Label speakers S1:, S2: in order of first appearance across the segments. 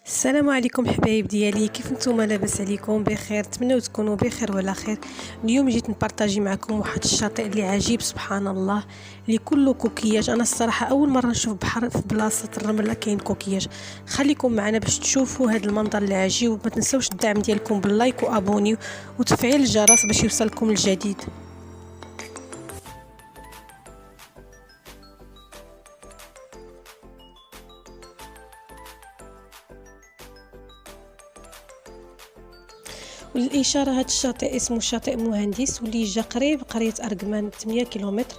S1: السلام عليكم حبايب ديالي، كيف نتوما؟ لاباس عليكم؟ بخير؟ نتمنى تكونوا بخير وعلى خير. اليوم جيت نبارطاجي معكم واحد الشاطئ اللي عجيب سبحان الله، اللي كله كوكياج. انا الصراحه اول مره نشوف بحر في بلاصه الرمله كاين كوكياج. خليكم معنا باش تشوفوا هذا المنظر اللي عجيب، وما تنسوش الدعم ديالكم باللايك وابونيو وتفعيل الجرس باش يوصلكم الجديد. وللإشارة هذا الشاطئ اسمه شاطئ مهندس، واللي جا قريب قرية أرقمان 8 كيلومتر،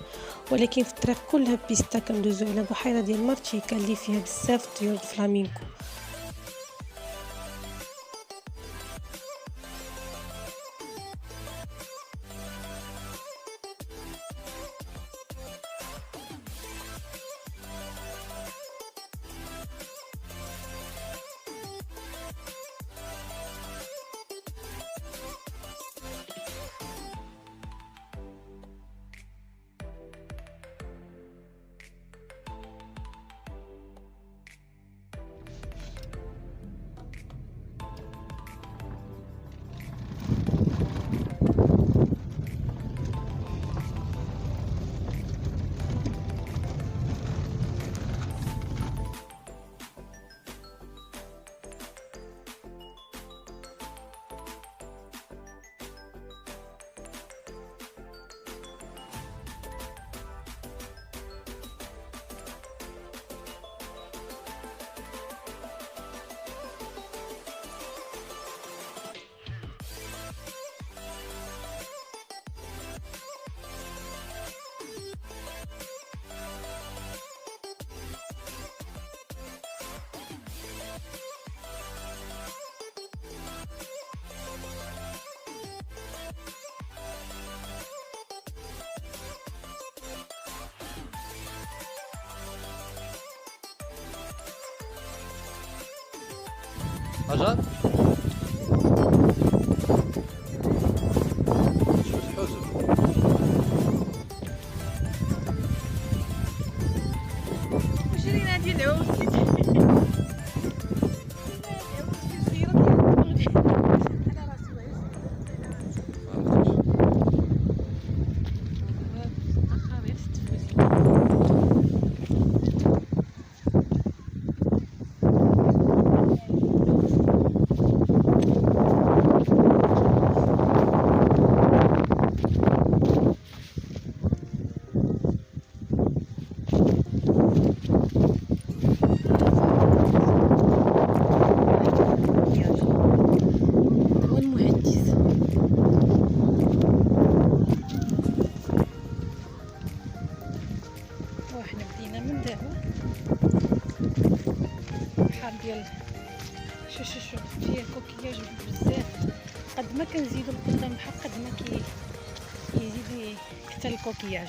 S1: ولكن في الطريق كلها بيستا كندوزو على بحيرة ديال مارتيكا اللي فيها بزاف الطيور الفلامينكو.
S2: رجاء شوف الحوزة.
S1: واش رينا هادي العود وحنا بدينا من دابا البحر ديال شوف فيه كوكياج بزاف. قد ما كنزيدو لقدام البحر قد ما كيزيد يكثر الكوكياج.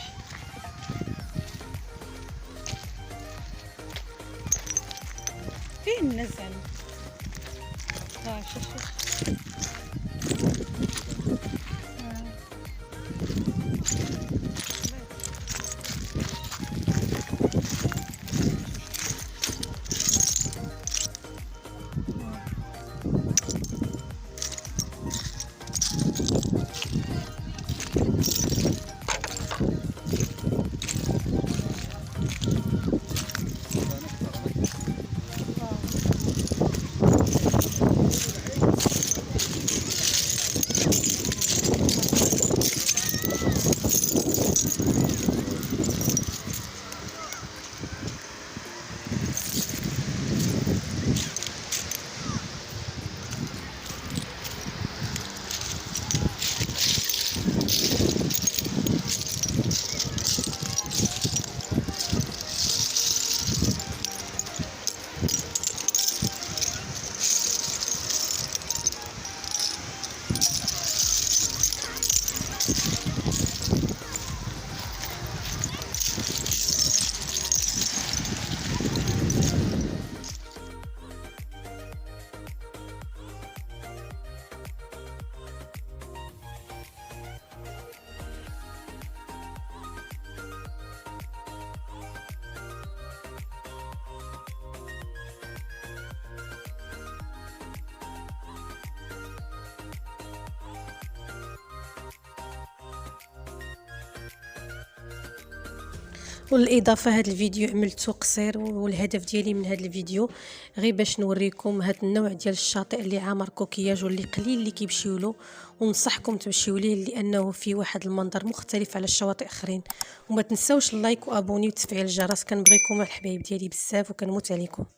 S1: فيه الناس زعما شوف وللإضافة هذا الفيديو عملته قصير، والهدف ديالي من هذا الفيديو غير باش نوريكم هذا النوع ديال الشاطئ اللي عامر كوكياج واللي قليل اللي كيمشيو له، وننصحكم تمشيو ليه لانه فيه واحد المنظر مختلف على الشواطئ اخرين. وما تنساوش اللايك وابوني وتفعيل الجرس، كنبغيكم الحبايب ديالي بزاف وكنموت عليكم.